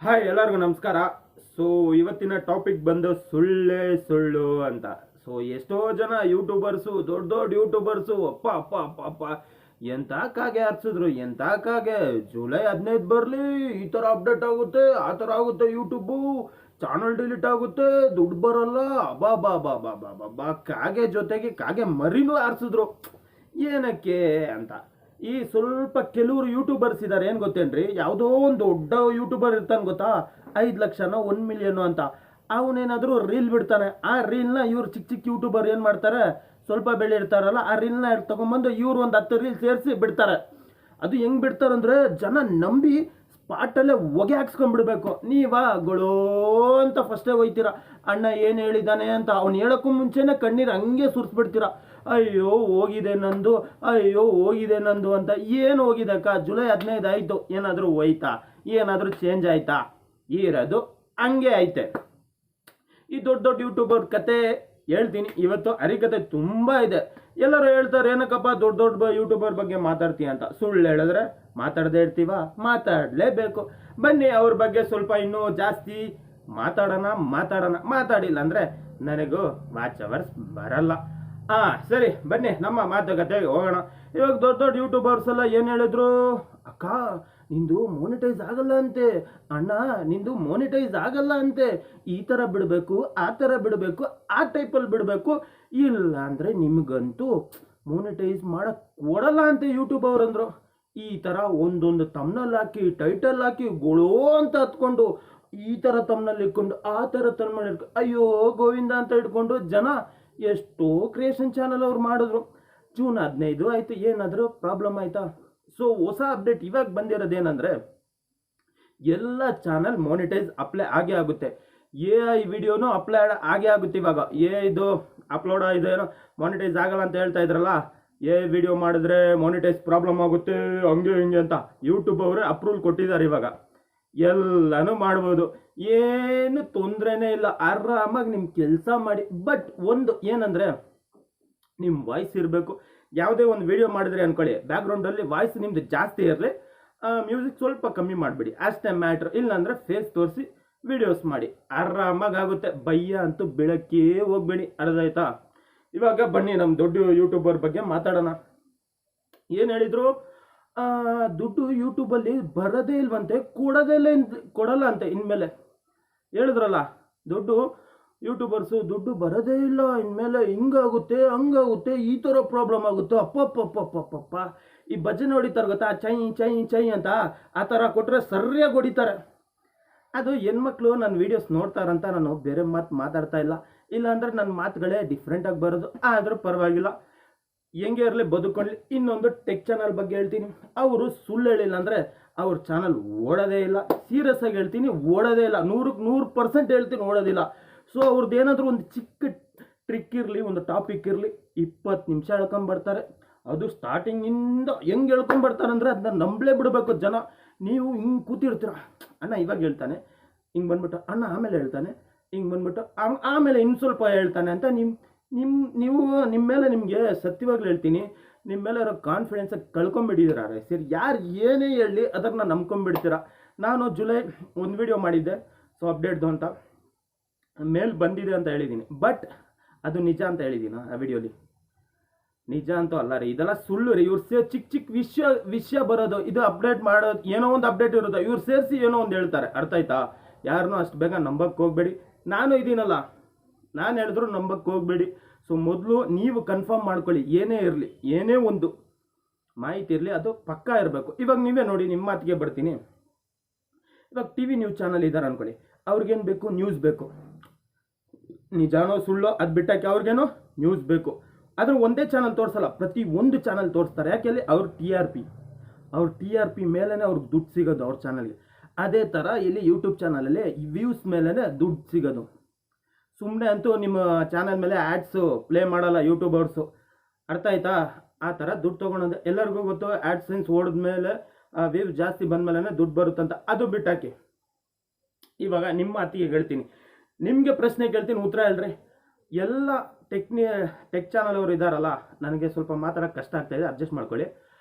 Hi ಎಲ್ಲರಿಗೂ ನಮಸ್ಕಾರ. So ಇವತ್ತಿನ ಟಾಪಿಕ್ ಬಂದು ಸುಳ್ಳೇ ಸುಳ್ಳು ಅಂತ. ಸೊ ಎಷ್ಟೋ ಜನ ಯೂಟ್ಯೂಬರ್ಸು, ದೊಡ್ಡ ದೊಡ್ಡ ಯೂಟ್ಯೂಬರ್ಸು ಅಪ್ಪ ಅಪ್ಪ ಅಪ್ಪ ಅಪ್ಪ ಎಂತ ಕಾಗೆ ಹರ್ಸಿದ್ರು, ಎಂತ ಕಾಗೆ. ಜುಲೈ 15 ಬರಲಿ, ಈ ಥರ ಅಪ್ಡೇಟ್ ಆಗುತ್ತೆ, ಆ ಥರ ಆಗುತ್ತೆ, ಯೂಟ್ಯೂಬು ಚಾನಲ್ ಡಿಲೀಟ್ ಆಗುತ್ತೆ, ದುಡ್ಡು ಬರಲ್ಲ, ಬಾ ಬಾ ಬಾ ಬಾ ಬಾ ಬಾ ಬಾ ಕಾಗೆ ಜೊತೆಗೆ ಕಾಗೆ ಮರಿನೂ ಹಾರಿಸಿದ್ರು. ಏನಕ್ಕೆ ಅಂತ ಈ ಸ್ವಲ್ಪ ಕೆಲವರು ಯೂಟ್ಯೂಬರ್ಸ್ ಇದ್ದಾರೆ. ಏನು ಗೊತ್ತೇನ್ರಿ, ಯಾವುದೋ ಒಂದು ದೊಡ್ಡ ಯೂಟ್ಯೂಬರ್ ಇರ್ತಾನೆ ಗೊತ್ತಾ, 5 ಲಕ್ಷನೋ 1 ಮಿಲಿಯನೋ ಅಂತ. ಅವನೇನಾದರೂ ರೀಲ್ ಬಿಡ್ತಾನೆ. ಆ ರೀಲ್ನ ಇವ್ರು ಚಿಕ್ಕ ಚಿಕ್ಕ ಯೂಟ್ಯೂಬರ್ ಏನು ಮಾಡ್ತಾರೆ, ಸ್ವಲ್ಪ ಬೆಳೆ ಇರ್ತಾರಲ್ಲ, ಆ ರೀಲ್ನ ತಗೊಂಬಂದು ಇವ್ರು ಒಂದು 10 ರೀಲ್ ಸೇರಿಸಿ ಬಿಡ್ತಾರೆ. ಅದು ಹೆಂಗೆ ಬಿಡ್ತಾರಂದ್ರೆ, ಜನ ನಂಬಿ ಸ್ಪಾಟಲ್ಲೇ ಹೊಗೆ ಹಾಕ್ಸ್ಕೊಂಡ್ಬಿಡ್ಬೇಕು. ನೀವಾ ಗೊಳೋ ಅಂತ ಫಸ್ಟೇ ಹೋಯ್ತೀರಾ, ಅಣ್ಣ ಏನು ಹೇಳಿದ್ದಾನೆ ಅಂತ. ಅವ್ನು ಹೇಳೋಕ್ಕೂ ಮುಂಚೆನೇ ಕಣ್ಣೀರು ಹಂಗೆ ಸುರಿಸ್ಬಿಡ್ತೀರಾ. ಅಯ್ಯೋ ಹೋಗಿದೆ ನಂದು, ಅಯ್ಯೋ ಹೋಗಿದೆ ನಂದು ಅಂತ. ಏನು ಹೋಗಿದಕ್ಕ, ಜುಲೈ 15 ಆಯಿತು, ಏನಾದರೂ ಹೋಯ್ತಾ, ಏನಾದರೂ ಚೇಂಜ್ ಆಯ್ತಾ? ಇರೋದು ಹಂಗೆ ಐತೆ. ಈ ದೊಡ್ಡ ದೊಡ್ಡ ಯೂಟ್ಯೂಬರ್ ಕತೆ ಹೇಳ್ತೀನಿ ಇವತ್ತು. ಹರಿಕತೆ ತುಂಬ ಇದೆ. ಎಲ್ಲರೂ ಹೇಳ್ತಾರೆ, ಏನಕ್ಕಪ್ಪ ದೊಡ್ಡ ದೊಡ್ಡ ಯೂಟ್ಯೂಬರ್ ಬಗ್ಗೆ ಮಾತಾಡ್ತೀಯ ಅಂತ. ಸುಳ್ಳು ಹೇಳಿದ್ರೆ ಮಾತಾಡದೇ ಇರ್ತೀವ? ಮಾತಾಡಲೇಬೇಕು. ಬನ್ನಿ ಅವ್ರ ಬಗ್ಗೆ ಸ್ವಲ್ಪ ಇನ್ನೂ ಜಾಸ್ತಿ ಮಾತಾಡಿಲ್ಲ ಅಂದರೆ ನನಗೂ ವಾಚ್ ಅವರ್ಸ್ ಬರಲ್ಲ. ಸರಿ ಬನ್ನಿ ನಮ್ಮ ಮಾತುಕತೆಗೆ ಹೋಗೋಣ. ಇವಾಗ ದೊಡ್ಡ ದೊಡ್ಡ ಯೂಟ್ಯೂಬರ್ಸ್ ಎಲ್ಲ ಏನು ಹೇಳಿದ್ರು, ಅಕ್ಕ ನಿಂದು ಮೋನಿಟೈಸ್ ಆಗಲ್ಲ ಅಂತೆ, ಅಣ್ಣ ನಿಂದು ಮೋನಿಟೈಸ್ ಆಗಲ್ಲ ಅಂತೆ, ಈ ಥರ ಬಿಡಬೇಕು, ಆ ಥರ ಬಿಡಬೇಕು, ಆ ಟೈಪಲ್ಲಿ ಬಿಡಬೇಕು, ಇಲ್ಲ ಅಂದರೆ ನಿಮಗಂತೂ ಮೋನಿಟೈಸ್ ಮಾಡಕ್ಕೆ ಕೊಡಲ್ಲ ಅಂತೆ ಯೂಟ್ಯೂಬ್ ಅವರಂದ್ರು. ಈ ಥರ ಒಂದೊಂದು ತಮ್ನಲ್ಲಿ ಹಾಕಿ, ಟೈಟಲ್ ಹಾಕಿ, ಗೊಳೋ ಅಂತ ಹತ್ಕೊಂಡು, ಈ ಥರ ತಮ್ನಲ್ಲಿ ಇಟ್ಕೊಂಡು, ಆ ಥರ ತಮ್ಮಲ್ಲಿ ಇಟ್ಕೊಂಡು, ಅಯ್ಯೋ ಗೋವಿಂದ ಅಂತ ಇಟ್ಕೊಂಡು ಜನ ಎಷ್ಟೋ ಕ್ರಿಯೇಷನ್ ಚಾನಲ್ ಅವ್ರು ಮಾಡಿದ್ರು. ಜೂನ್ 15 ಆಯಿತು, ಏನಾದರೂ ಪ್ರಾಬ್ಲಮ್ ಆಯಿತಾ? ಸೊ ಹೊಸ ಅಪ್ಡೇಟ್ ಇವಾಗ ಬಂದಿರೋದೇನೆಂದರೆ, ಎಲ್ಲ ಚಾನಲ್ ಮಾನಿಟೈಸ್ ಅಪ್ಲೈ ಆಗೇ ಆಗುತ್ತೆ. AI ವಿಡಿಯೋನು ಅಪ್ಲೈ ಆಗೇ ಆಗುತ್ತೆ. ಇವಾಗ ಇದು ಅಪ್ಲೋಡ್ ಇದೇನೋ ಮಾನಿಟೈಸ್ ಆಗಲ್ಲ ಅಂತ ಹೇಳ್ತಾ ಇದ್ರಲ್ಲ, AI ವಿಡಿಯೋ ಮಾಡಿದ್ರೆ ಮಾನಿಟೈಸ್ ಪ್ರಾಬ್ಲಮ್ ಆಗುತ್ತೆ ಹಂಗೆ ಹಿಂಗೆ ಅಂತ ಯೂಟ್ಯೂಬ್ ಅವರೇ ಅಪ್ರೂವಲ್ ಕೊಟ್ಟಿದ್ದಾರೆ. ಇವಾಗ ಎಲ್ಲನೂ ಮಾಡ್ಬೋದು, ಏನು ತೊಂದರೆನೇ ಇಲ್ಲ, ಆರಾಮಾಗಿ ನಿಮ್ಮ ಕೆಲಸ ಮಾಡಿ. ಬಟ್ ಒಂದು ಏನಂದರೆ, ನಿಮ್ಮ ವಾಯ್ಸ್ ಇರಬೇಕು. ಯಾವುದೇ ಒಂದು ವಿಡಿಯೋ ಮಾಡಿದ್ರೆ ಅಂದ್ಕೊಳ್ಳಿ, ಬ್ಯಾಕ್ಗ್ರೌಂಡಲ್ಲಿ ವಾಯ್ಸ್ ನಿಮ್ಮದು ಜಾಸ್ತಿ ಇರಲಿ, ಮ್ಯೂಸಿಕ್ ಸ್ವಲ್ಪ ಕಮ್ಮಿ ಮಾಡಿಬಿಡಿ, ಅಷ್ಟೇ ಮ್ಯಾಟ್ರ್. ಇಲ್ಲಾಂದರೆ ಫೇಸ್ ತೋರಿಸಿ ವಿಡಿಯೋಸ್ ಮಾಡಿ, ಆರಾಮಾಗಿ ಆಗುತ್ತೆ. ಭಯ ಅಂತೂ ಬೆಳಕೇ ಹೋಗ್ಬೇಡಿ, ಅರ್ಧಾಯ್ತಾ? ಇವಾಗ ಬನ್ನಿ ನಮ್ಮ ದೊಡ್ಡ ಯೂಟ್ಯೂಬರ್ ಬಗ್ಗೆ ಮಾತಾಡೋಣ. ಏನು ಹೇಳಿದರು, ದುಡ್ಡು ಯೂಟ್ಯೂಬಲ್ಲಿ ಬರೋದೇ ಇಲ್ವಂತೆ, ಕೊಡಲ್ಲ ಅಂತೆ ಇನ್ಮೇಲೆ. ಹೇಳಿದ್ರಲ್ಲ ದುಡ್ಡು ಯೂಟ್ಯೂಬರ್ಸು, ದುಡ್ಡು ಬರೋದೇ ಇಲ್ಲ ಇನ್ಮೇಲೆ, ಹಿಂಗಾಗುತ್ತೆ ಹಂಗಾಗುತ್ತೆ, ಈ ಥರ ಪ್ರಾಬ್ಲಮ್ ಆಗುತ್ತೆ. ಅಪ್ಪಪ್ಪಪ್ಪಪ್ಪಪ್ಪ ಈ ಭಜನೆ ಹೊಡಿತಾರೆ ಗೊತ್ತಾ, ಚೈ ಚೈ ಚೈ ಅಂತ, ಆ ಥರ ಕೊಟ್ಟರೆ ಸರಿಯಾಗಿ ಹೊಡಿತಾರೆ. ಅದು ಹೆಣ್ಮಕ್ಳು ನನ್ನ ವೀಡಿಯೋಸ್ ನೋಡ್ತಾರಂತ ನಾನು ಬೇರೆ ಮಾತಾಡ್ತಾ ಇಲ್ಲ. ಇಲ್ಲಾಂದರೆ ನನ್ನ ಮಾತುಗಳೇ ಡಿಫ್ರೆಂಟಾಗಿ ಬರೋದು. ಆದರೂ ಪರವಾಗಿಲ್ಲ, ಹೆಂಗೆ ಇರಲಿ ಬದುಕೊಳ್ಳಿ. ಇನ್ನೊಂದು ಟೆಕ್ ಚಾನಲ್ ಬಗ್ಗೆ ಹೇಳ್ತೀನಿ. ಅವರು ಸುಳ್ಳು ಹೇಳಿಲ್ಲ ಅಂದರೆ ಅವ್ರ ಚಾನಲ್ ಓಡೋದೇ ಇಲ್ಲ. ಸೀರಿಯಸ್ ಆಗಿ ಹೇಳ್ತೀನಿ, ಓಡೋದೇ ಇಲ್ಲ. 100ಕ್ಕೆ 100% ಹೇಳ್ತೀನಿ, ಓಡೋದಿಲ್ಲ. ಸೊ ಅವ್ರದ್ದು ಏನಾದರೂ ಒಂದು ಚಿಕ್ಕ ಟ್ರಿಕ್ ಇರಲಿ, ಒಂದು ಟಾಪಿಕ್ ಇರಲಿ, 20 ನಿಮಿಷ ಹೇಳ್ಕೊಂಬರ್ತಾರೆ. ಅದು ಸ್ಟಾರ್ಟಿಂಗಿಂದ ಹೆಂಗೆ ಹೇಳ್ಕೊಂಬರ್ತಾರೆ ಅಂದರೆ ಅದನ್ನ ನಂಬಲೇ ಬಿಡಬೇಕು ಜನ. ನೀವು ಹಿಂಗೆ ಕೂತಿರ್ತೀರ, ಅಣ್ಣ ಇವಾಗ ಹೇಳ್ತಾನೆ, ಹಿಂಗೆ ಬಂದ್ಬಿಟ್ಟು ಅಣ್ಣ ಆಮೇಲೆ ಹೇಳ್ತಾನೆ, ಹಿಂಗೆ ಬಂದ್ಬಿಟ್ಟು ಆಮೇಲೆ ಇನ್ನು ಸ್ವಲ್ಪ ಹೇಳ್ತಾನೆ ಅಂತ ನೀವು ನಿಮ್ಮ ಮೇಲೆ, ನಿಮಗೆ ಸತ್ಯವಾಗ್ಲೂ ಹೇಳ್ತೀನಿ, ನಿಮ್ಮ ಮೇಲೆ ಇರೋ ಕಾನ್ಫಿಡೆನ್ಸಾಗಿ ಕಳ್ಕೊಂಬಿಟ್ಟಿದ್ದೀರ. ಸರಿ, ಯಾರು ಏನೇ ಹೇಳಿ ಅದನ್ನು ನಂಬ್ಕೊಂಬಿಡ್ತೀರ. ನಾನು ಜುಲೈ ಒಂದು ವಿಡಿಯೋ ಮಾಡಿದ್ದೆ, ಸೊ ಅಪ್ಡೇಟ್ದು ಅಂತ ಮೇಲ್ ಬಂದಿದೆ ಅಂತ ಹೇಳಿದ್ದೀನಿ. ಬಟ್ ಅದು ನಿಜ ಅಂತ ಹೇಳಿದ್ದೀನಿ ಆ ವಿಡಿಯೋಲಿ. ನಿಜ ಅಂತೂ ಅಲ್ಲ ರೀ, ಇದೆಲ್ಲ ಸುಳ್ಳು ರೀ. ಇವ್ರು ಚಿಕ್ಕ ಚಿಕ್ಕ ವಿಷಯ ಬರೋದು, ಇದು ಅಪ್ಡೇಟ್ ಮಾಡೋದು, ಏನೋ ಒಂದು ಅಪ್ಡೇಟ್ ಇರೋದು, ಇವ್ರು ಸೇರಿಸಿ ಏನೋ ಒಂದು ಹೇಳ್ತಾರೆ. ಅರ್ಥ ಆಯ್ತಾ? ಯಾರನ್ನೂ ಅಷ್ಟು ಬೇಗ ನಂಬಕ್ಕೆ ಹೋಗಬೇಡಿ. ನಾನು ಇದೀನಲ್ಲ, ನಾನು ಹೇಳಿದ್ರು ನಂಬಕ್ಕೆ ಹೋಗಬೇಡಿ. ಸೊ ಮೊದಲು ನೀವು ಕನ್ಫರ್ಮ್ ಮಾಡ್ಕೊಳ್ಳಿ. ಏನೇ ಇರಲಿ, ಏನೇ ಒಂದು ಮಾಹಿತಿ ಇರಲಿ, ಅದು ಪಕ್ಕಾ ಇರಬೇಕು. ಇವಾಗ ನೀವೇ ನೋಡಿ, ನಿಮ್ಮ ಮಾತಿಗೆ ಬರ್ತೀನಿ. ಇವಾಗ TV ನ್ಯೂಸ್ ಚಾನಲ್ ಇದ್ದಾರೆ ಅಂದ್ಕೊಳ್ಳಿ, ಅವ್ರಿಗೇನು ಬೇಕು? ನ್ಯೂಸ್ ಬೇಕು. ನಿಜಾನೋ ಸುಳ್ಳೋ ಅದು ಬಿಟ್ಟಕ್ಕೆ ಅವ್ರಿಗೇನೋ ನ್ಯೂಸ್ ಬೇಕು. ಆದರೆ ಒಂದೇ ಚಾನಲ್ ತೋರಿಸಲ್ಲ, ಪ್ರತಿ ಒಂದು ಚಾನಲ್ ತೋರಿಸ್ತಾರೆ. ಯಾಕೆಲ್ಲಿ? ಅವ್ರ ಟಿ ಆರ್ ಪಿ ಮೇಲೇ ಅವ್ರಿಗೆ ದುಡ್ಡು ಸಿಗೋದು ಅವ್ರ ಚಾನಲ್ಗೆ. ಅದೇ ಥರ ಇಲ್ಲಿ ಯೂಟ್ಯೂಬ್ ಚಾನಲಲ್ಲಿ ವ್ಯೂಸ್ ಮೇಲೇ ದುಡ್ಡು ಸಿಗೋದು. ಸುಮ್ಮನೆ ಅಂತೂ ನಿಮ್ಮ ಚಾನಲ್ ಮೇಲೆ ಆ್ಯಡ್ಸು ಪ್ಲೇ ಮಾಡಲ್ಲ ಯೂಟ್ಯೂಬರ್ಸು. ಅರ್ಥ ಆಯ್ತಾ? ಆ ಥರ ದುಡ್ಡು ತೊಗೊಳೋದು ಎಲ್ಲರಿಗೂ ಗೊತ್ತು. ಆ್ಯಡ್ಸೆನ್ಸ್ ಓಡಿದ್ಮೇಲೆ, ವ್ಯೂಸ್ ಜಾಸ್ತಿ ಬಂದಮೇಲೆ ದುಡ್ಡು ಬರುತ್ತಂತ. ಅದು ಬಿಟ್ಟಾಕಿ ಇವಾಗ ನಿಮ್ಮ ಮಾತಿಗೆ ಹೇಳ್ತೀನಿ, ನಿಮಗೆ ಪ್ರಶ್ನೆ ಕೇಳ್ತೀನಿ, ಉತ್ತರ ಹೇಳ್ರಿ. ಎಲ್ಲ ಟೆಕ್ ಚಾನಲ್ ಅವರು ಇದ್ದಾರಲ್ಲ, ನನಗೆ ಸ್ವಲ್ಪ ಮಾತಾಡೋಕ್ಕೆ ಕಷ್ಟ ಆಗ್ತಾಯಿದೆ, ಅಡ್ಜಸ್ಟ್ ಮಾಡ್ಕೊಳ್ಳಿ.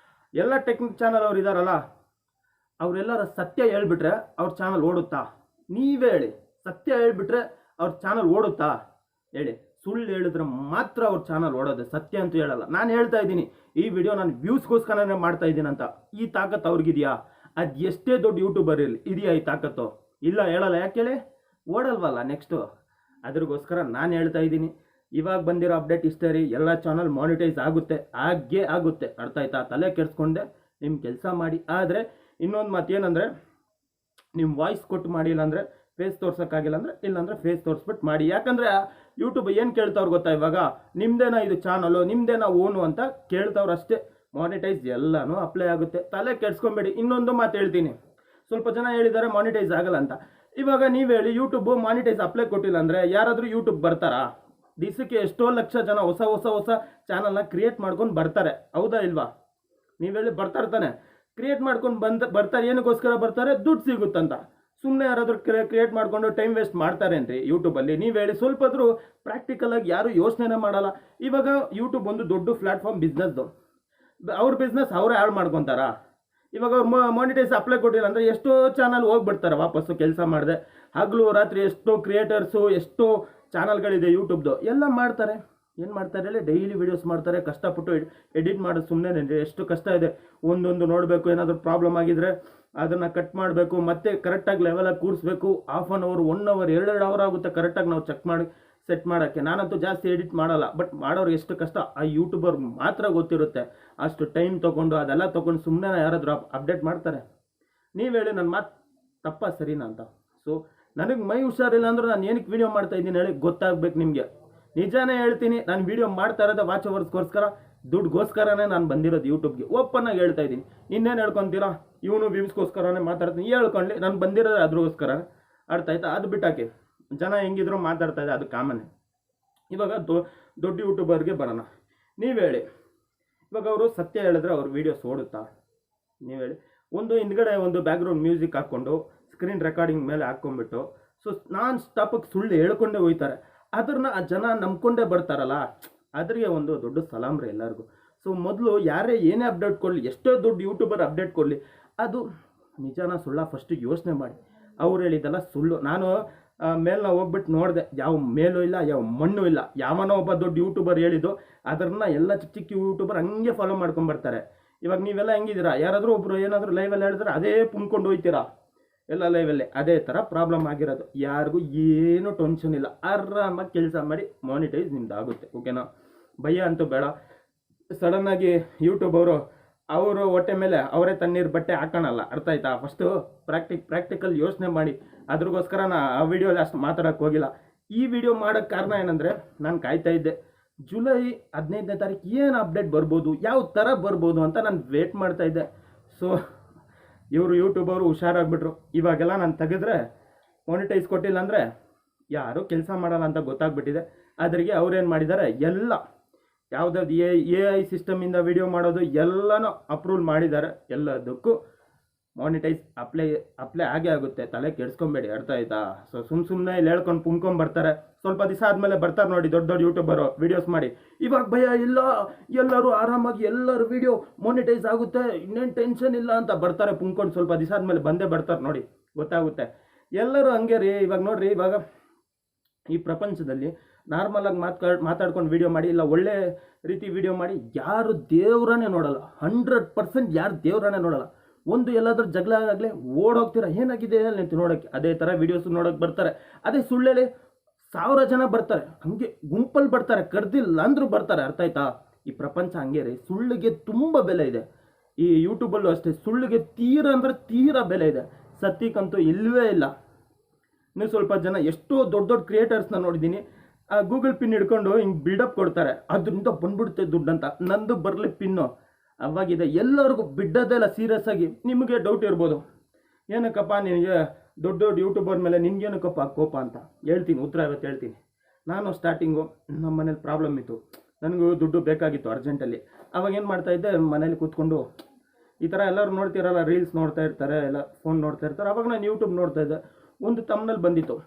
ಎಲ್ಲ ಟೆಕ್ ಚಾನಲ್ ಅವರು ಇದ್ದಾರಲ್ಲ, ಅವರೆಲ್ಲರ ಸತ್ಯ ಹೇಳ್ಬಿಟ್ರೆ ಅವ್ರ ಚಾನಲ್ ಓಡುತ್ತಾ? ನೀವೇ ಹೇಳಿ. ಸತ್ಯ ಹೇಳ್ಬಿಟ್ರೆ ಅವ್ರ ಚಾನಲ್ ಓಡುತ್ತಾ ಹೇಳಿ? ಸುಳ್ಳು ಹೇಳಿದ್ರೆ ಮಾತ್ರ ಅವ್ರ ಚಾನಲ್ ಓಡೋದು, ಸತ್ಯ ಅಂತೂ ಹೇಳಲ್ಲ. ನಾನು ಹೇಳ್ತಾ ಇದ್ದೀನಿ, ಈ ವಿಡಿಯೋ ನಾನು ವ್ಯೂಸ್ಗೋಸ್ಕರನೇ ಮಾಡ್ತಾ ಇದ್ದೀನಿ ಅಂತ. ಈ ತಾಕತ್ತು ಅವ್ರಿಗಿದೆಯಾ? ಅದು ಎಷ್ಟೇ ದೊಡ್ಡ ಯೂಟ್ಯೂಬರ್ ಇರಲಿ, ಇದೆಯಾ ಈ ತಾಕತ್ತು? ಇಲ್ಲ, ಹೇಳಲ್ಲ. ಯಾಕೆ ಹೇಳಿ? ಓಡಲ್ವಲ್ಲ ನೆಕ್ಸ್ಟು. ಅದ್ರಿಗೋಸ್ಕರ ನಾನು ಹೇಳ್ತಾ ಇದ್ದೀನಿ, ಇವಾಗ ಬಂದಿರೋ ಅಪ್ಡೇಟ್ ಇಷ್ಟೇ ರೀ. ಎಲ್ಲ ಚಾನಲ್ ಮಾನಿಟೈಸ್ ಆಗುತ್ತೆ, ಆಗೇ ಆಗುತ್ತೆ. ಅರ್ಥ ಆಯ್ತಾ? ತಲೆ ಕೆಡಿಸ್ಕೊಂಡೆ ನಿಮ್ಮ ಕೆಲಸ ಮಾಡಿ. ಆದರೆ ಇನ್ನೊಂದು ಮಾತು ಏನಂದರೆ, ನಿಮ್ಮ ವಾಯ್ಸ್ ಕೊಟ್ಟು ಮಾಡಿಲ್ಲ ಅಂದರೆ, ಫೇಸ್ ತೋರ್ಸೋಕ್ಕಾಗಿಲ್ಲ ಅಂದರೆ, ಇಲ್ಲಾಂದರೆ ಫೇಸ್ ತೋರಿಸ್ಬಿಟ್ಟು ಮಾಡಿ. ಯಾಕಂದರೆ ಯೂಟ್ಯೂಬ್ ಏನು ಕೇಳ್ತಾವ್ರು ಗೊತ್ತಾ ಇವಾಗ? ನಿಮ್ಮದೇನಾ ಇದು ಚಾನಲು, ನಿಮ್ಮದೇನಾ ಓನು ಅಂತ ಕೇಳ್ತಾವ್ರು ಅಷ್ಟೇ. ಮಾನಿಟೈಸ್ ಎಲ್ಲನೂ ಅಪ್ಲೈ ಆಗುತ್ತೆ, ತಲೆ ಕೆಡ್ಸ್ಕೊಬೇಡಿ. ಇನ್ನೊಂದು ಮಾತು ಹೇಳ್ತೀನಿ, ಸ್ವಲ್ಪ ಜನ ಹೇಳಿದ್ದಾರೆ ಮಾನಿಟೈಸ್ ಆಗಲ್ಲ ಅಂತ. ಇವಾಗ ನೀವು ಹೇಳಿ, ಯೂಟ್ಯೂಬ್ ಮಾನಿಟೈಸ್ ಅಪ್ಲೈ ಕೊಟ್ಟಿಲ್ಲ ಅಂದರೆ ಯಾರಾದರೂ ಯೂಟ್ಯೂಬ್ ಬರ್ತಾರಾ? ದಿವಸಕ್ಕೆ ಎಷ್ಟೋ ಲಕ್ಷ ಜನ ಹೊಸ ಚಾನಲ್ನ ಕ್ರಿಯೇಟ್ ಮಾಡ್ಕೊಂಡು ಬರ್ತಾರೆ, ಹೌದಾ ಇಲ್ವಾ? ನೀವು ಹೇಳಿ, ಬರ್ತಾರೆ ತಾನೆ? ಕ್ರಿಯೇಟ್ ಮಾಡ್ಕೊಂಡು ಬರ್ತಾರೆ. ಏನಕ್ಕೋಸ್ಕರ ಬರ್ತಾರೆ? ದುಡ್ಡು ಸಿಗುತ್ತಂತ. ಸುಮ್ಮನೆ ಯಾರಾದರೂ ಕ್ರಿಯೇಟ್ ಮಾಡಿಕೊಂಡು ಟೈಮ್ ವೇಸ್ಟ್ ಮಾಡ್ತಾರೇನ್ರಿ ಯೂಟ್ಯೂಬಲ್ಲಿ? ನೀವು ಹೇಳಿ. ಸ್ವಲ್ಪ ಆದರೂ ಪ್ರಾಕ್ಟಿಕಲಾಗಿ ಯಾರು ಯೋಚನೆ ಮಾಡಲ್ಲ. ಇವಾಗ ಯೂಟ್ಯೂಬ್ ಒಂದು ದೊಡ್ಡ ಪ್ಲ್ಯಾಟ್ಫಾರ್ಮ್, ಬಿಸ್ನೆಸ್ದು. ಅವ್ರ ಬಿಸ್ನೆಸ್ ಅವರೇ ಹಾಳು ಮಾಡ್ಕೊತಾರಾ? ಇವಾಗ ಅವ್ರು ಮಾನಿಟೈಸ್ ಅಪ್ಲೈ ಕೊಟ್ಟಿಲ್ಲ ಅಂದರೆ ಎಷ್ಟೋ ಚಾನಲ್ ಹೋಗ್ಬಿಡ್ತಾರೆ ವಾಪಸ್ಸು ಕೆಲಸ ಮಾಡಿದೆ. ಹಗಲು ರಾತ್ರಿ ಎಷ್ಟೋ ಕ್ರಿಯೇಟರ್ಸು, ಎಷ್ಟೋ ಚಾನಲ್ಗಳಿದೆ ಯೂಟ್ಯೂಬ್ದು, ಎಲ್ಲ ಮಾಡ್ತಾರೆ. ಏನು ಮಾಡ್ತಾರೆ ಹೇಳಿ? ಡೈಲಿ ವೀಡಿಯೋಸ್ ಮಾಡ್ತಾರೆ, ಕಷ್ಟಪಟ್ಟು ಎಡಿಟ್ ಮಾಡೋದು ಸುಮ್ಮನೆ ಎಷ್ಟು ಕಷ್ಟ ಇದೆ. ಒಂದೊಂದು ನೋಡಬೇಕು, ಏನಾದರೂ ಪ್ರಾಬ್ಲಮ್ ಆಗಿದ್ರೆ ಅದನ್ನು ಕಟ್ ಮಾಡಬೇಕು, ಮತ್ತೆ ಕರೆಕ್ಟಾಗಿ ಲೆವೆಲಾಗಿ ಕೂರಿಸ್ಬೇಕು. Half an hour, 1 hour, 2 hour ಆಗುತ್ತೆ ಕರೆಕ್ಟಾಗಿ ನಾವು ಚೆಕ್ ಮಾಡಿ ಸೆಟ್ ಮಾಡೋಕ್ಕೆ. ನಾನಂತೂ ಜಾಸ್ತಿ ಎಡಿಟ್ ಮಾಡಲ್ಲ, ಬಟ್ ಮಾಡೋರು ಎಷ್ಟು ಕಷ್ಟ ಆ ಯೂಟ್ಯೂಬರ್ ಮಾತ್ರ ಗೊತ್ತಿರುತ್ತೆ. ಅಷ್ಟು ಟೈಮ್ ತೊಗೊಂಡು ಅದೆಲ್ಲ ತೊಗೊಂಡು ಸುಮ್ಮನೆ ಯಾರಾದರೂ ಅಪ್ಡೇಟ್ ಮಾಡ್ತಾರೆ? ನೀವು ಹೇಳಿ, ನನ್ನ ಮಾತು ತಪ್ಪ ಸರಿನಾ ಅಂತ? ಸೊ ನನಗೆ ಮೈ ಹುಷಾರಿಲ್ಲ ಅಂದರೂ ನಾನು ಏನಕ್ಕೆ ವೀಡಿಯೋ ಮಾಡ್ತಾ ಇದ್ದೀನಿ ಹೇಳಿ? ಗೊತ್ತಾಗಬೇಕು ನಿಮಗೆ. ನಿಜಾನೇ ಹೇಳ್ತೀನಿ, ನಾನು ವೀಡಿಯೋ ಮಾಡ್ತಾ ಇರೋದು ವಾಚ್ ಅವರ್ಸ್ಗೋಸ್ಕರ, ದುಡ್ಡುಗೋಸ್ಕರನೇ ನಾನು ಬಂದಿರೋದು ಯೂಟ್ಯೂಬ್ಗೆ. ಓಪನ್ನಾಗಿ ಹೇಳ್ತಾ ಇದ್ದೀನಿ. ಇನ್ನೇನು ಹೇಳ್ಕೊತೀರಾ? ಇವನು ವ್ಯೂಸ್ಗೋಸ್ಕರನೇ ಮಾತಾಡ್ತೀನಿ. ಹೇಳ್ಕೊಳ್ಳಿ, ನಾನು ಬಂದಿರೋದು ಅದ್ರಗೋಸ್ಕರ. ಅರ್ಥ ಆಯ್ತಾ? ಅದು ಬಿಟ್ಟಾಕಿ. ಜನ ಹೆಂಗಿದ್ರು ಮಾತಾಡ್ತಾ ಇದೆ, ಅದು ಕಾಮನ್. ಇವಾಗ ದೊಡ್ಡ ಯೂಟ್ಯೂಬರ್ಗೆ ಬರೋಣ. ನೀವು ಹೇಳಿ, ಇವಾಗ ಅವರು ಸತ್ಯ ಹೇಳಿದ್ರೆ ಅವ್ರ ವೀಡಿಯೋಸ್ ಓಡುತ್ತಾ? ನೀವು ಹೇಳಿ. ಒಂದು ಹಿಂದ್ಗಡೆ ಒಂದು ಬ್ಯಾಕ್ಗ್ರೌಂಡ್ ಮ್ಯೂಸಿಕ್ ಹಾಕ್ಕೊಂಡು ಸ್ಕ್ರೀನ್ ರೆಕಾರ್ಡಿಂಗ್ ಮೇಲೆ ಹಾಕ್ಕೊಂಡ್ಬಿಟ್ಟು ನಾನ್ ಸ್ಟಾಪಿಗೆ ಸುಳ್ಳು ಹೇಳ್ಕೊಂಡೇ ಹೋಗ್ತಾರೆ. ಅದನ್ನ ಆ ಜನ ನಂಬ್ಕೊಂಡೇ ಬರ್ತಾರಲ್ಲ, ಅದ್ರಿಗೆ ಒಂದು ದೊಡ್ಡ ಸಲಾಮ್ ರೀ ಎಲ್ಲರಿಗೂ. ಸೊ ಮೊದಲು ಯಾರೇ ಏನೇ ಅಪ್ಡೇಟ್ ಕೊಡಲಿ, ಎಷ್ಟೋ ದೊಡ್ಡ ಯೂಟ್ಯೂಬರ್ ಅಪ್ಡೇಟ್ ಕೊಡಲಿ, ಅದು ನಿಜಾನ ಸುಳ್ಳ ಫಸ್ಟು ಯೋಚನೆ ಮಾಡಿ. ಅವ್ರು ಹೇಳಿದ್ದಲ್ಲ ಸುಳ್ಳು. ನಾನು ಮೇಲ್ನ ಹೋಗ್ಬಿಟ್ಟು ನೋಡಿದೆ, ಯಾವ ಮೇಲೂ ಇಲ್ಲ, ಯಾವ ಮಣ್ಣು ಇಲ್ಲ. ಯಾವನೋ ಒಬ್ಬ ದೊಡ್ಡ ಯೂಟ್ಯೂಬರ್ ಹೇಳಿದ್ದು, ಅದನ್ನ ಎಲ್ಲ ಚಿಕ್ಕ ಚಿಕ್ಕ ಯೂಟ್ಯೂಬರ್ ಹಂಗೆ ಫಾಲೋ ಮಾಡ್ಕೊಂಬರ್ತಾರೆ. ಇವಾಗ ನೀವೆಲ್ಲ ಹೆಂಗಿದ್ದೀರಾ? ಯಾರಾದರೂ ಒಬ್ಬರು ಏನಾದರೂ ಲೈವಲ್ಲಿ ಹೇಳಿದ್ರೆ ಅದೇ ಪುಣ್ಕೊಂಡು ಹೋಗ್ತೀರಾ ಎಲ್ಲ ಲೈವಲ್ಲೇ. ಅದೇ ಥರ ಪ್ರಾಬ್ಲಮ್ ಆಗಿರೋದು. ಯಾರಿಗೂ ಏನೂ ಟೆನ್ಷನ್ ಇಲ್ಲ, ಆರಾಮಾಗಿ ಕೆಲಸ ಮಾಡಿ ಮಾನಿಟೈಸ್ ನಿಮ್ದು ಆಗುತ್ತೆ. ಓಕೆನಾ? ಭಯ ಅಂತೂ ಬೇಡ. ಸಡನ್ನಾಗಿ ಯೂಟ್ಯೂಬ್ ಅವರು ಹೊಟ್ಟೆ ಮೇಲೆ ಅವರೇ ತಣ್ಣೀರು ಬಟ್ಟೆ ಹಾಕೋಣಲ್ಲ. ಅರ್ಥ ಆಯ್ತಾ? ಫಸ್ಟು ಪ್ರಾಕ್ಟಿಕಲ್ ಯೋಚನೆ ಮಾಡಿ. ಅದ್ರಗೋಸ್ಕರ ನಾನು ಆ ವಿಡಿಯೋಲಿ ಅಷ್ಟು ಮಾತಾಡೋಕ್ಕೆ ಹೋಗಿಲ್ಲ. ಈ ವಿಡಿಯೋ ಮಾಡೋಕ್ಕೆ ಕಾರಣ ಏನಂದರೆ, ನಾನು ಕಾಯ್ತಾ ಇದ್ದೆ ಜುಲೈ 15ನೇ ತಾರೀಕು ಏನು ಅಪ್ಡೇಟ್ ಬರ್ಬೋದು, ಯಾವ ಥರ ಬರ್ಬೋದು ಅಂತ ನಾನು ವೇಟ್ ಮಾಡ್ತಾ ಇದ್ದೆ. ಸೊ ಇವರು ಯೂಟ್ಯೂಬರು ಹುಷಾರಾಗ್ಬಿಟ್ರು. ಇವಾಗೆಲ್ಲ ನಾನು ತೆಗೆದ್ರೆ ಮಾನಿಟೈಸ್ ಕೊಟ್ಟಿಲ್ಲ ಅಂದರೆ ಯಾರೂ ಕೆಲಸ ಮಾಡಲ್ಲ ಅಂತ ಗೊತ್ತಾಗ್ಬಿಟ್ಟಿದೆ. ಅದ್ರಿಗೆ ಅವ್ರೇನು ಮಾಡಿದ್ದಾರೆ, ಎಲ್ಲ ಯಾವುದಾದ್ರು AI ಸಿಸ್ಟಮಿಂದ ವಿಡಿಯೋ ಮಾಡೋದು ಎಲ್ಲನೂ ಅಪ್ರೂವ್ ಮಾಡಿದ್ದಾರೆ. ಎಲ್ಲದಕ್ಕೂ ಮಾನಿಟೈಸ್ ಅಪ್ಲೈ ಆಗೇ ಆಗುತ್ತೆ. ತಲೆ ಕೆಡಿಸ್ಕೊಬೇಡಿ. ಅರ್ಥ ಆಯ್ತಾ? ಸೊ ಸುಮ್ಮನೆ ಇಲ್ಲಿ ಹೇಳ್ಕೊಂಡು ಪುಂಕೊಂಬರ್ತಾರೆ. ಸ್ವಲ್ಪ ದಿವಸ ಆದಮೇಲೆ ಬರ್ತಾರೆ ನೋಡಿ ದೊಡ್ಡ ಯೂಟ್ಯೂಬರು ವೀಡಿಯೋಸ್ ಮಾಡಿ, ಇವಾಗ ಭಯ ಇಲ್ಲ, ಎಲ್ಲರೂ ಆರಾಮಾಗಿ ಎಲ್ಲರೂ ವೀಡಿಯೋ ಮಾನಿಟೈಸ್ ಆಗುತ್ತೆ, ಇನ್ನೇನು ಟೆನ್ಷನ್ ಇಲ್ಲ ಅಂತ ಬರ್ತಾರೆ ಪುಂಕೊಂಡು. ಸ್ವಲ್ಪ ದಿವಸ ಆದಮೇಲೆ ಬಂದೇ ಬರ್ತಾರೆ ನೋಡಿ, ಗೊತ್ತಾಗುತ್ತೆ. ಎಲ್ಲರೂ ಹಂಗೆ ರೀ. ಇವಾಗ ನೋಡ್ರಿ, ಇವಾಗ ಈ ಪ್ರಪಂಚದಲ್ಲಿ ನಾರ್ಮಲಾಗಿ ಮಾತಾಡ್ಕೊಂಡು ವೀಡಿಯೋ ಮಾಡಿ, ಇಲ್ಲ ಒಳ್ಳೆ ರೀತಿ ವೀಡಿಯೋ ಮಾಡಿ, ಯಾರು ದೇವ್ರನ್ನೇ ನೋಡಲ್ಲ. 100% ಯಾರು ದೇವ್ರನ್ನೇ ನೋಡಲ್ಲ. ಒಂದು ಎಲ್ಲಾದ್ರೂ ಜಗಳ ಆಗಲೇ ಓಡೋಗ್ತೀರಾ, ಏನಾಗಿದೆ ಅಂತ ನೋಡೋಕ್ಕೆ. ಅದೇ ಥರ ವೀಡಿಯೋಸ್ ನೋಡೋಕೆ ಬರ್ತಾರೆ. ಅದೇ ಸುಳ್ಳೇಳಿ 1000 ಜನ ಬರ್ತಾರೆ, ಹಂಗೆ ಗುಂಪಲ್ಲಿ ಬರ್ತಾರೆ, ಕರೆದಿಲ್ಲ ಅಂದರೂ ಬರ್ತಾರೆ. ಅರ್ಥ ಆಯ್ತಾ? ಈ ಪ್ರಪಂಚ ಹಂಗೆ ರೀ. ಸುಳ್ಳಿಗೆ ತುಂಬ ಬೆಲೆ ಇದೆ. ಈ ಯೂಟ್ಯೂಬಲ್ಲೂ ಅಷ್ಟೇ, ಸುಳ್ಳಿಗೆ ತೀರಾ ಬೆಲೆ ಇದೆ. ಸತ್ಯಕ್ಕಂತೂ ಇಲ್ಲವೇ ಇಲ್ಲ. ನೀವು ಸ್ವಲ್ಪ ಜನ ಎಷ್ಟೋ ದೊಡ್ಡ ಕ್ರಿಯೇಟರ್ಸ್ನ ನೋಡಿದ್ದೀನಿ, ಗೂಗಲ್ ಪಿನ್ ಹಿಡ್ಕೊಂಡು ಹಿಂಗೆ ಬಿಲ್ಡಪ್ ಕೊಡ್ತಾರೆ, ಅದರಿಂದ ಬಂದ್ಬಿಡುತ್ತೆ ದುಡ್ಡಂತ. ನಂದು ಬರಲಿ ಪಿನ್ನು ಅವಾಗಿದೆ. ಎಲ್ಲರಿಗೂ ಬಿಡ್ಡೋದೇ ಇಲ್ಲ ಸೀರಿಯಸ್ ಆಗಿ. ನಿಮಗೆ ಡೌಟ್ ಇರ್ಬೋದು, ಏನಕ್ಕಪ್ಪ ನಿನಗೆ ದೊಡ್ಡ ಯೂಟ್ಯೂಬರ್ ಮೇಲೆ ನಿನ್ಗೇನಕ್ಕಪ್ಪ ಕೋಪ ಅಂತ. ಹೇಳ್ತೀನಿ, ಉತ್ತರ ಇವತ್ತು ಹೇಳ್ತೀನಿ. ನಾನು ಸ್ಟಾರ್ಟಿಂಗು ನಮ್ಮ ಮನೇಲಿ ಪ್ರಾಬ್ಲಮ್ ಇತ್ತು, ನನಗೂ ದುಡ್ಡು ಬೇಕಾಗಿತ್ತು ಅರ್ಜೆಂಟಲ್ಲಿ. ಅವಾಗ ಏನು ಮಾಡ್ತಾಯಿದ್ದೆ, ಮನೇಲಿ ಕೂತ್ಕೊಂಡು ಈ ಥರ ಎಲ್ಲರೂ ನೋಡ್ತಿರಲ್ಲ, ರೀಲ್ಸ್ ನೋಡ್ತಾ ಇರ್ತಾರೆ, ಎಲ್ಲ ಫೋನ್ ನೋಡ್ತಾ ಇರ್ತಾರೆ. ಅವಾಗ ನಾನು ಯೂಟ್ಯೂಬ್ ನೋಡ್ತಾ ಇದ್ದೆ. ಒಂದು ತಮ್ಮನಲ್ಲಿ ಬಂದಿತ್ತು,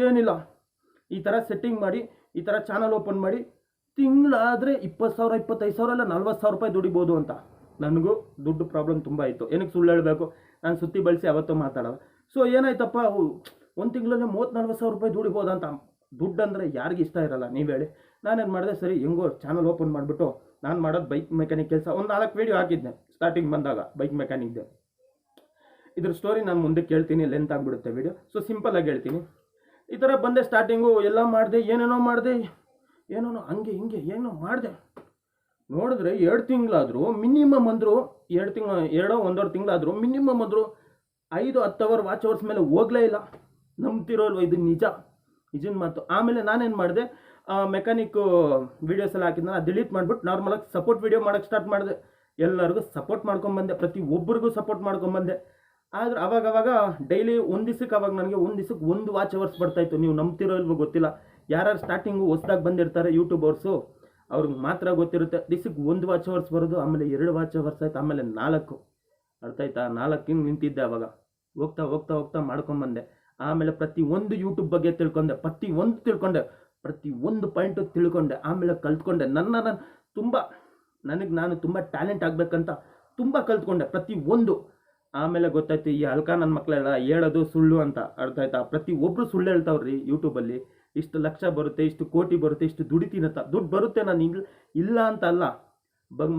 ಏನಿಲ್ಲ ಈ ಥರ ಸೆಟ್ಟಿಂಗ್ ಮಾಡಿ, ಈ ಥರ ಚಾನಲ್ ಓಪನ್ ಮಾಡಿ ತಿಂಗಳಾದರೆ 20,000, 25,000 ಇಲ್ಲ 40,000 ರೂಪಾಯಿ ದುಡಿಬೋದು ಅಂತ. ನನಗೂ ದುಡ್ಡು ಪ್ರಾಬ್ಲಮ್ ತುಂಬ ಇತ್ತು. ಏನಕ್ಕೆ ಸುಳ್ಳು ಹೇಳಬೇಕು? ನಾನು ಸುತ್ತಿ ಬಳಸಿ ಅವತ್ತು ಮಾತಾಡೋದು. ಸೊ ಏನಾಯ್ತಪ್ಪ, ಒಂದು ತಿಂಗಳಲ್ಲೇ 30,000-40,000 ರೂಪಾಯಿ ದುಡಿಬೋದಂತ. ದುಡ್ಡು ಅಂದರೆ ಯಾರಿಗೆ ಇಷ್ಟ ಇರಲ್ಲ, ನೀವು ಹೇಳಿ. ನಾನೇನು ಮಾಡಿದೆ, ಸರಿ ಹೆಂಗೋ ಚಾನಲ್ ಓಪನ್ ಮಾಡಿಬಿಟ್ಟು ನಾನು ಮಾಡೋದು ಬೈಕ್ ಮೆಕ್ಯಾನಿಕ್ ಕೆಲಸ. ಒಂದು 4 ವೀಡಿಯೋ ಹಾಕಿದ್ದೆ ಸ್ಟಾರ್ಟಿಂಗ್ ಬಂದಾಗ ಬೈಕ್ ಮೆಕ್ಯಾನಿಕ್ದೆ. ಇದ್ರ ಸ್ಟೋರಿ ನಾನು ಮುಂದೆ ಕೇಳ್ತೀನಿ, ಲೆಂತ್ ಆಗಿಬಿಡುತ್ತೆ ವಿಡಿಯೋ. ಸೊ ಸಿಂಪಲ್ಲಾಗಿ ಹೇಳ್ತೀನಿ. ಈ ಥರ ಬಂದೆ, ಸ್ಟಾರ್ಟಿಂಗು ಎಲ್ಲ ಮಾಡಿದೆ, ಏನೇನೋ ಮಾಡಿದೆ, ಏನೇನೋ ಹಂಗೆ ಹಿಂಗೆ ಏನೋ ಮಾಡಿದೆ. ನೋಡಿದ್ರೆ 2 ತಿಂಗಳಾದರೂ ಮಿನಿಮಮ್ ಅಂದರು, 1.5 ತಿಂಗಳಾದರೂ ಮಿನಿಮಮ್ ಅಂದರು 5-10 ಅವರ್ ವಾಚ್ ಅವರ್ಸ್ ಮೇಲೆ ಹೋಗಲೇ ಇಲ್ಲ. ನಂಬ್ತಿರೋ ಅಲ್ವ, ಇದು ನಿಜನ ಮಾತು. ಆಮೇಲೆ ನಾನೇನು ಮಾಡಿದೆ, ಮೆಕ್ಯಾನಿಕ್ ವೀಡಿಯೋಸ್ ಎಲ್ಲ ಹಾಕಿದ್ನ ಡಿಲೀಟ್ ಮಾಡಿಬಿಟ್ಟು ನಾರ್ಮಲಾಗಿ ಸಪೋರ್ಟ್ ವೀಡಿಯೋ ಮಾಡೋಕ್ಕೆ ಸ್ಟಾರ್ಟ್ ಮಾಡಿದೆ. ಎಲ್ಲರಿಗೂ ಸಪೋರ್ಟ್ ಮಾಡ್ಕೊಂಬಂದೆ, ಪ್ರತಿ ಒಬ್ಬರಿಗೂ ಸಪೋರ್ಟ್ ಮಾಡ್ಕೊಂಬಂದೆ. ಆದ್ರೆ ಅವಾಗ ಡೈಲಿ ಒಂದು ದಿವಸಕ್ಕೆ, ಅವಾಗ ನನಗೆ ಒಂದು ದಿವಸಕ್ಕೆ 1 ವಾಚ್ ಅವರ್ಸ್ ಬರ್ತಾಯಿತ್ತು. ನೀವು ನಂಬ್ತಿರೋ ಇಲ್ವೋ ಗೊತ್ತಿಲ್ಲ. ಯಾರು ಸ್ಟಾರ್ಟಿಂಗು ಹೊಸ್ದಾಗಿ ಬಂದಿರ್ತಾರೆ ಯೂಟ್ಯೂಬರ್ಸು, ಅವ್ರಿಗೆ ಮಾತ್ರ ಗೊತ್ತಿರುತ್ತೆ. ದಿವಸಕ್ಕೆ 1 ವಾಚ್ ಅವರ್ಸ್ ಬರೋದು, ಆಮೇಲೆ 2 ವಾಚ್ ಅವರ್ಸ್ ಆಯ್ತು, ಆಮೇಲೆ 4. ಅರ್ಥ ಆಯ್ತಾ? 4 ನಿಂತಿದ್ದೆ ಅವಾಗ. ಹೋಗ್ತಾ ಮಾಡ್ಕೊಂಬಂದೆ. ಆಮೇಲೆ ಪ್ರತಿಯೊಂದು ಯೂಟ್ಯೂಬ್ ಬಗ್ಗೆ ತಿಳ್ಕೊಂಡೆ, ಪ್ರತಿಯೊಂದು ಪಾಯಿಂಟು ತಿಳ್ಕೊಂಡೆ. ಆಮೇಲೆ ಕಲ್ತ್ಕೊಂಡೆ. ನಾನು ತುಂಬ ಟ್ಯಾಲೆಂಟ್ ಆಗಬೇಕಂತ ತುಂಬ ಕಲ್ತ್ಕೊಂಡೆ ಪ್ರತಿಯೊಂದು. ಆಮೇಲೆ ಗೊತ್ತಾಯ್ತು, ಈ ಅಲ್ಕ ನನ್ನ ಮಕ್ಕಳೆಲ್ಲ ಹೇಳೋದು ಸುಳ್ಳು ಅಂತ. ಅರ್ಥ ಆಯ್ತಾ? ಪ್ರತಿಯೊಬ್ಬರು ಸುಳ್ಳು ಹೇಳ್ತಾವ್ರಿ ಯೂಟ್ಯೂಬಲ್ಲಿ. ಇಷ್ಟು ಲಕ್ಷ ಬರುತ್ತೆ, ಇಷ್ಟು ಕೋಟಿ ಬರುತ್ತೆ, ಇಷ್ಟು ದುಡಿತೀನಂತ. ದುಡ್ಡು ಬರುತ್ತೆ, ನಾನು ಇಲ್ಲ ಅಂತ ಅಲ್ಲ.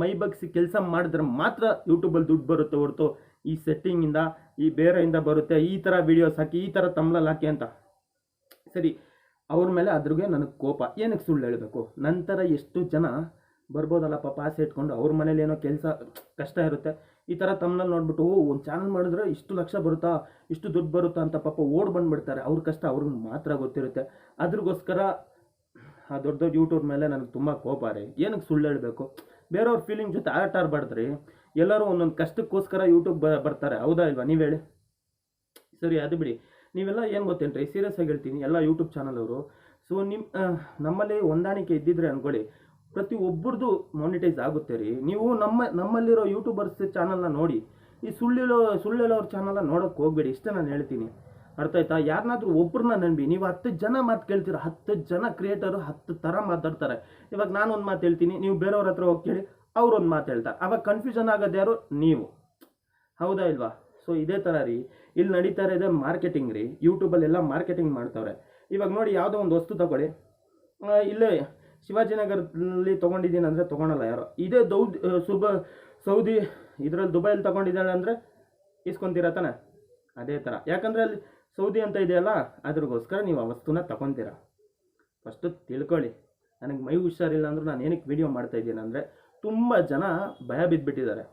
ಮೈ ಬಗ್ಸಿ ಕೆಲಸ ಮಾಡಿದ್ರೆ ಮಾತ್ರ ಯೂಟ್ಯೂಬಲ್ಲಿ ದುಡ್ಡು ಬರುತ್ತೆ ಹೊರತು ಈ ಸೆಟ್ಟಿಂಗಿಂದ, ಈ ಬೇರೆಯಿಂದ ಬರುತ್ತೆ, ಈ ಥರ ವೀಡಿಯೋಸ್ ಹಾಕಿ, ಈ ಥರ ತಮ್ಲಲ್ಲಿ ಹಾಕಿ ಅಂತ. ಸರಿ, ಅವ್ರ ಮೇಲೆ ಅದ್ರಿಗೆ ನನಗೆ ಕೋಪ. ಏನಕ್ಕೆ ಸುಳ್ಳು ಹೇಳಬೇಕು? ನಂತರ ಎಷ್ಟು ಜನ ಬರ್ಬೋದಲ್ಲ ಪಾಪ, ಆಸೆ ಇಟ್ಕೊಂಡು ಅವ್ರ ಮನೇಲಿ ಏನೋ ಕೆಲಸ ಕಷ್ಟ ಇರುತ್ತೆ, ಈ ಥರ ತಮ್ಮನಲ್ಲಿ ನೋಡ್ಬಿಟ್ಟು ಒಂದು ಚಾನಲ್ ಮಾಡಿದ್ರೆ ಇಷ್ಟು ಲಕ್ಷ ಬರುತ್ತಾ, ಇಷ್ಟು ದುಡ್ಡು ಬರುತ್ತಾ ಅಂತ ಪಾಪ ಓಡ್ ಬಂದುಬಿಡ್ತಾರೆ. ಅವ್ರ ಕಷ್ಟ ಅವ್ರಿಗೆ ಮಾತ್ರ ಗೊತ್ತಿರುತ್ತೆ. ಅದ್ರಗೋಸ್ಕರ ಆ ದೊಡ್ಡ ಯೂಟ್ಯೂಬ್ ಮೇಲೆ ನನಗೆ ತುಂಬ ಕೋಪ ರೀ. ಏನಕ್ಕೆ ಸುಳ್ಳು ಹೇಳಬೇಕು? ಬೇರೆಯವ್ರ ಫೀಲಿಂಗ್ ಜೊತೆ ಆಟ ಆಡಬಾರ್ದ್ರಿ. ಎಲ್ಲರೂ ಒಂದೊಂದು ಕಷ್ಟಕ್ಕೋಸ್ಕರ ಯೂಟ್ಯೂಬ್ ಬರ್ತಾರೆ, ಹೌದಾ ಇಲ್ವಾ? ನೀವು ಹೇಳಿ. ಸರಿ, ಅದು ಬಿಡಿ. ನೀವೆಲ್ಲ ಏನು ಗೊತ್ತೇನ್ರಿ, ಸೀರಿಯಸ್ ಆಗಿ ಹೇಳ್ತೀನಿ, ಎಲ್ಲ ಯೂಟ್ಯೂಬ್ ಚಾನಲ್ ಅವರು. ಸೊ ನಮ್ಮಲ್ಲಿ ಹೊಂದಾಣಿಕೆ ಇದ್ದಿದ್ರೆ ಅಂದ್ಕೊಳ್ಳಿ, ಪ್ರತಿಯೊಬ್ಬರದು ಮಾನಿಟೈಸ್ ಆಗುತ್ತೆ ರೀ. ನೀವು ನಮ್ಮಲ್ಲಿರೋ ಯೂಟ್ಯೂಬರ್ಸ್ ಚಾನಲ್ನ ನೋಡಿ, ಈ ಸುಳ್ಳೆಳೋರ ಚಾನಲ್ನ ನೋಡೋಕೆ ಹೋಗ್ಬೇಡಿ. ಇಷ್ಟೇ ನಾನು ಹೇಳ್ತೀನಿ. ಅರ್ಥ ಆಯ್ತಾ? ಯಾರನ್ನಾದ್ರೂ ಒಬ್ಬರನ್ನ ನಂಬಿ. ನೀವು 10 ಜನ ಮಾತು ಕೇಳ್ತೀರ, 10 ಜನ ಕ್ರಿಯೇಟರು 10 ಥರ ಮಾತಾಡ್ತಾರೆ. ಇವಾಗ ನಾನು ಒಂದು ಮಾತು ಹೇಳ್ತೀನಿ, ನೀವು ಬೇರೆಯವ್ರ ಹತ್ರ ಹೋಗಿ ಕೇಳಿ, ಅವ್ರೊಂದು ಮಾತು ಹೇಳ್ತಾರೆ. ಅವಾಗ ಕನ್ಫ್ಯೂಷನ್ ಆಗೋದು ಯಾರು? ನೀವು. ಹೌದಾ ಇಲ್ವಾ? ಸೊ ಇದೇ ಥರ ರೀ ಇಲ್ಲಿ ನಡೀತಾ ಇರೋದೇ ಮಾರ್ಕೆಟಿಂಗ್ ರೀ. ಯೂಟ್ಯೂಬಲ್ಲೆಲ್ಲ ಮಾರ್ಕೆಟಿಂಗ್ ಮಾಡ್ತಾವ್ರೆ. ಇವಾಗ ನೋಡಿ, ಯಾವುದೋ ಒಂದು ವಸ್ತು ತಗೊಳ್ಳಿ, ಇಲ್ಲೇ ಶಿವಾಜಿನಗರದಲ್ಲಿ ತೊಗೊಂಡಿದ್ದೀನಿ ಅಂದರೆ ತೊಗೊಳಲ್ಲ ಯಾರೋ. ಇದೇ ಸೌದಿ ಇದರಲ್ಲಿ ದುಬೈಲಿ ತೊಗೊಂಡಿದ್ದಾಳೆ ಅಂದರೆ ಇಸ್ಕೊತೀರ ತಾನೆ? ಅದೇ ಥರ. ಯಾಕಂದರೆ ಅಲ್ಲಿ ಸೌದಿ ಅಂತ ಇದೆಯಲ್ಲ, ಅದ್ರಿಗೋಸ್ಕರ ನೀವು ಆ ವಸ್ತುನ ತಗೊತೀರ. ಫಸ್ಟು ತಿಳ್ಕೊಳ್ಳಿ. ನನಗೆ ಮೈ ಹುಷಾರಿಲ್ಲ ಅಂದರೂ ನಾನು ಏನಕ್ಕೆ ವೀಡಿಯೋ ಮಾಡ್ತಾಯಿದ್ದೀನಿ ಅಂದರೆ, ತುಂಬ ಜನ ಭಯ ಬಿದ್ದುಬಿಟ್ಟಿದ್ದಾರೆ.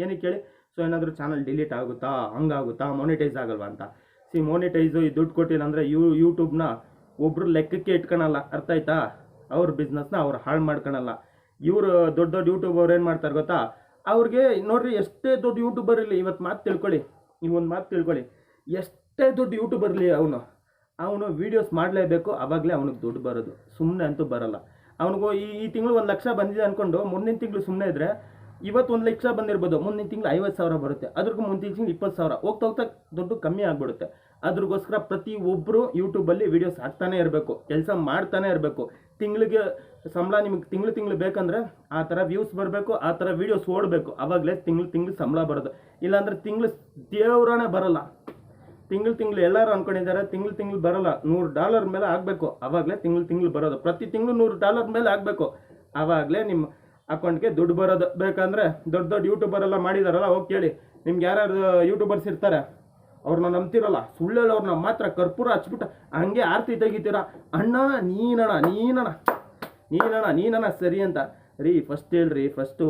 ಏನಕ್ಕೆ ಹೇಳಿ? ಸೊ ಏನಾದರೂ ಚಾನಲ್ ಡಿಲೀಟ್ ಆಗುತ್ತಾ, ಹಂಗಾಗುತ್ತಾ, ಮಾನಿಟೈಸ್ ಆಗಲ್ವಾ ಅಂತ. ಮಾನಿಟೈಸು ಈ ದುಡ್ಡು ಕೊಟ್ಟಿಲ್ಲ ಅಂದರೆ ಯೂಟ್ಯೂಬ್ನ ಒಬ್ಬರು ಲೆಕ್ಕಕ್ಕೆ ಇಟ್ಕೊಳಲ್ಲ. ಅರ್ಥ ಆಯ್ತಾ? ಅವ್ರ ಬಿಸ್ನೆಸ್ನ ಅವ್ರು ಹಾಳು ಮಾಡ್ಕೊಳಲ್ಲ. ಇವರು ದೊಡ್ಡ ಯೂಟ್ಯೂಬರ್ ಏನು ಮಾಡ್ತಾರೆ ಗೊತ್ತಾ? ಅವ್ರಿಗೆ ನೋಡ್ರಿ, ಎಷ್ಟೇ ದೊಡ್ಡ ಯೂಟ್ಯೂಬರ್ ಇರಲಿ, ಇವತ್ತು ಮಾತು ತಿಳ್ಕೊಳ್ಳಿ, ನೀವೊಂದು ಮಾತು ತಿಳ್ಕೊಳ್ಳಿ, ಎಷ್ಟೇ ದೊಡ್ಡ ಯೂಟ್ಯೂಬರ್ ಇರಲಿ, ಅವನು ವೀಡಿಯೋಸ್ ಮಾಡಲೇಬೇಕು. ಆವಾಗಲೇ ಅವ್ನಿಗೆ ದುಡ್ಡು ಬರೋದು, ಸುಮ್ಮನೆ ಅಂತೂ ಬರೋಲ್ಲ. ಅವನಿಗೂ ಈ ತಿಂಗಳು 1 ಲಕ್ಷ ಬಂದಿದೆ ಅಂದ್ಕೊಂಡು ಮುಂದಿನ ತಿಂಗಳು ಸುಮ್ಮನೆ ಇದ್ದರೆ, ಇವತ್ತು 1 ಲಕ್ಷ ಬಂದಿರ್ಬೋದು, ಮುಂದಿನ ತಿಂಗಳು 50,000 ಬರುತ್ತೆ. ಅದ್ರಿಗೂ ಮುಂದಿನ ತಿಂಗಳು 20,000. ಹೋಗ್ತಾ ದುಡ್ಡು ಕಮ್ಮಿ ಆಗಿಬಿಡುತ್ತೆ. ಅದ್ರಗೋಸ್ಕರ ಪ್ರತಿಯೊಬ್ಬರು ಯೂಟ್ಯೂಬಲ್ಲಿ ವೀಡಿಯೋಸ್ ಹಾಕ್ತಾನೆ ಇರಬೇಕು, ಕೆಲಸ ಮಾಡ್ತಾನೆ ಇರಬೇಕು. ತಿಂಗಳಿಗೆ ಸಂಬಳ ನಿಮಗೆ ತಿಂಗಳು ಬೇಕಂದರೆ ಆ ಥರ ವ್ಯೂಸ್ ಬರಬೇಕು, ಆ ಥರ ವೀಡಿಯೋಸ್ ಓಡಬೇಕು. ಆವಾಗಲೇ ತಿಂಗಳು ಸಂಬಳ ಬರೋದು. ಇಲ್ಲಾಂದರೆ ತಿಂಗಳು ದೇವ್ರನೇ ಬರೋಲ್ಲ. ತಿಂಗಳು ಎಲ್ಲರೂ ಅಂದ್ಕೊಂಡಿದ್ದಾರೆ, ತಿಂಗಳು ಬರೋಲ್ಲ. $100 ಮೇಲೆ ಆಗಬೇಕು, ಆವಾಗಲೇ ತಿಂಗಳು ಬರೋದು. ಪ್ರತಿ ತಿಂಗಳು $100 ಮೇಲೆ ಆಗಬೇಕು, ಆವಾಗಲೇ ನಿಮ್ಮ ಅಕೌಂಟ್ಗೆ ದುಡ್ಡು ಬರೋದು. ಬೇಕಂದರೆ ದೊಡ್ಡ ಯೂಟ್ಯೂಬರ್ ಎಲ್ಲ ಮಾಡಿದಾರಲ್ಲ, ಹೋಗಿ ಕೇಳಿ. ನಿಮ್ಗೆ ಯಾರ್ಯಾರು ಯೂಟ್ಯೂಬರ್ಸ್ ಇರ್ತಾರೆ, ಅವ್ರನ್ನ ನಂಬ್ತಿರಲ್ಲ. ಸುಳ್ಳೆಲ್ಲವ್ರನ್ನ ಮಾತ್ರ ಕರ್ಪೂರ ಹಚ್ಬಿಟ್ಟು ಹಂಗೆ ಆರ್ತಿ ತೆಗಿತೀರ. ಅಣ್ಣ ನೀನಣ್ಣ ಸರಿ ಅಂತ ರೀ. ಫಸ್ಟ್ ಹೇಳ್ರಿ, ಫಸ್ಟು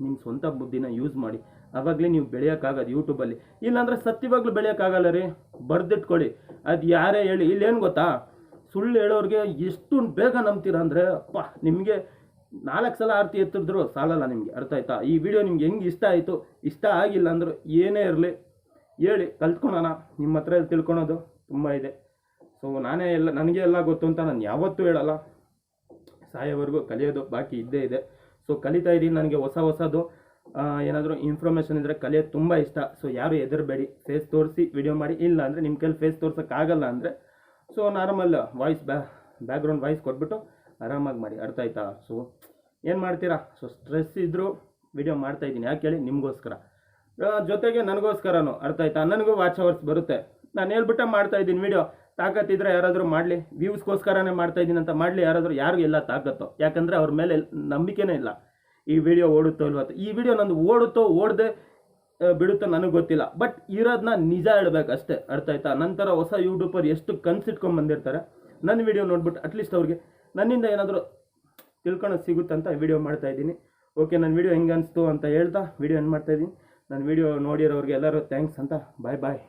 ನಿಮ್ಮ ಸ್ವಂತ ಬುದ್ಧಿನ ಯೂಸ್ ಮಾಡಿ. ಆವಾಗಲೇ ನೀವು ಬೆಳೆಯೋಕ್ಕಾಗೋದು ಯೂಟ್ಯೂಬಲ್ಲಿ. ಇಲ್ಲಾಂದರೆ ಸತ್ಯವಾಗ್ಲೂ ಬೆಳೆಯೋಕ್ಕಾಗಲ್ಲ ರೀ. ಬರ್ದಿಟ್ಕೊಳ್ಳಿ. ಅದು ಯಾರೇ ಹೇಳಿ, ಇಲ್ಲೇನು ಗೊತ್ತಾ, ಸುಳ್ಳು ಹೇಳೋರಿಗೆ ಎಷ್ಟು ಬೇಗ ನಂಬ್ತೀರ ಅಂದರೆ, ಅಪ್ಪ ನಿಮಗೆ 4 ಸಲ ಆರ್ತಿ ಎತ್ತಿದ್ರು ಸಾಲಲ್ಲ ನಿಮಗೆ. ಅರ್ಥ ಆಯ್ತಾ? ಈ ವಿಡಿಯೋ ನಿಮ್ಗೆ ಹೆಂಗೆ ಇಷ್ಟ ಆಯಿತು, ಇಷ್ಟ ಆಗಿಲ್ಲ ಅಂದರು ಏನೇ ಇರಲಿ ಹೇಳಿ, ಕಲ್ತ್ಕೊಳೋಣ. ನಿಮ್ಮ ಹತ್ರ ತಿಳ್ಕೊಳೋದು ತುಂಬ ಇದೆ. ಸೊ ನನಗೆ ಎಲ್ಲ ಗೊತ್ತು ಅಂತ ನಾನು ಯಾವತ್ತೂ ಹೇಳಲ್ಲ. ಸಾಯೋವರೆಗೂ ಕಲಿಯೋದು ಬಾಕಿ ಇದ್ದೇ ಇದೆ. ಸೊ ಕಲಿತಾ ಇದ್ದೀನಿ. ನನಗೆ ಹೊಸದು ಏನಾದರೂ ಇನ್ಫಾರ್ಮೇಷನ್ ಇದ್ದರೆ ಕಲಿಯೋದು ತುಂಬ ಇಷ್ಟ. ಸೊ ಯಾರು ಹೆದರಬೇಡಿ, ಫೇಸ್ ತೋರಿಸಿ ವಿಡಿಯೋ ಮಾಡಿ. ಇಲ್ಲ ಅಂದರೆ ನಿಮ್ಮ ಕೈಲಿ ಫೇಸ್ ತೋರ್ಸೋಕ್ಕಾಗಲ್ಲ ಅಂದರೆ so normal voice background voice ಕೊಟ್ಬಿಟ್ಟು ಆರಾಮಾಗಿ ಮಾಡಿ. ಅರ್ಥ ಆಯ್ತಾ? ಸೊ ಏನು ಮಾಡ್ತೀರಾ? ಸೊ ಸ್ಟ್ರೆಸ್ ಇದ್ದರೂ ವಿಡಿಯೋ ಮಾಡ್ತಾಯಿದ್ದೀನಿ. ಯಾಕೆ ಹೇಳಿ? ನಿಮಗೋಸ್ಕರ. ಜೊತೆಗೆ ನನಗೋಸ್ಕರನೂ ಅರ್ಥ ಆಯ್ತಾ, ನನಗೂ ವಾಚ್ ಅವರ್ಸ್ ಬರುತ್ತೆ. ನಾನು ಹೇಳ್ಬಿಟ್ಟೆ ಮಾಡ್ತಾ ಇದ್ದೀನಿ ವಿಡಿಯೋ. ತಾಕತ್ತಿದ್ರೆ ಯಾರಾದರೂ ಮಾಡಲಿ, ವ್ಯೂಸ್ಗೋಸ್ಕರನೇ ಮಾಡ್ತಾ ಇದ್ದೀನಿ ಅಂತ ಮಾಡಲಿ, ಯಾರಿಗೂ ಎಲ್ಲ ತಾಕತ್ತು. ಯಾಕಂದರೆ ಅವ್ರ ಮೇಲೆ ನಂಬಿಕೆನೇ ಇಲ್ಲ ಈ ವಿಡಿಯೋ ಓಡುತ್ತೋ ಇಲ್ವೋ ಅಂತ. ಈ ವಿಡಿಯೋ ನಂದು ಓಡುತ್ತೋ ಓಡದೆ ಬಿಡುತ್ತೋ ನನಗೆ ಗೊತ್ತಿಲ್ಲ, ಬಟ್ ಇರೋದನ್ನ ನಿಜ ಹೇಳ್ಬೇಕು ಅಷ್ಟೇ, ಅರ್ಥ ಆಯ್ತಾ. ನಂತರ ಹೊಸ ಯೂಟ್ಯೂಬರ್ ಎಷ್ಟು ಕನ್ಸಿಟ್ಕೊಂಡು ಬಂದಿರ್ತಾರೆ, ನನ್ನ ವಿಡಿಯೋ ನೋಡ್ಬಿಟ್ಟು ಅಟ್ಲೀಸ್ಟ್ ಅವ್ರಿಗೆ ನನ್ನಿಂದ ಏನಾದರೂ ತಿಳ್ಕೊಳ್ಳೋದು ಸಿಗುತ್ತಂತ ವಿಡಿಯೋ ಮಾಡ್ತಾ ಇದ್ದೀನಿ. ಓಕೆ, ನನ್ನ ವಿಡಿಯೋ ಹೆಂಗೆ ಅನಿಸ್ತು ಅಂತ ಹೇಳ್ತಾ ವಿಡಿಯೋ ಏನು ಮಾಡ್ತಾಯಿದ್ದೀನಿ. ನನ್ನ ವಿಡಿಯೋ ನೋಡಿರೋರಿಗೆ ಎಲ್ಲರೂ ಥ್ಯಾಂಕ್ಸ್ ಅಂತ ಬಾಯ್.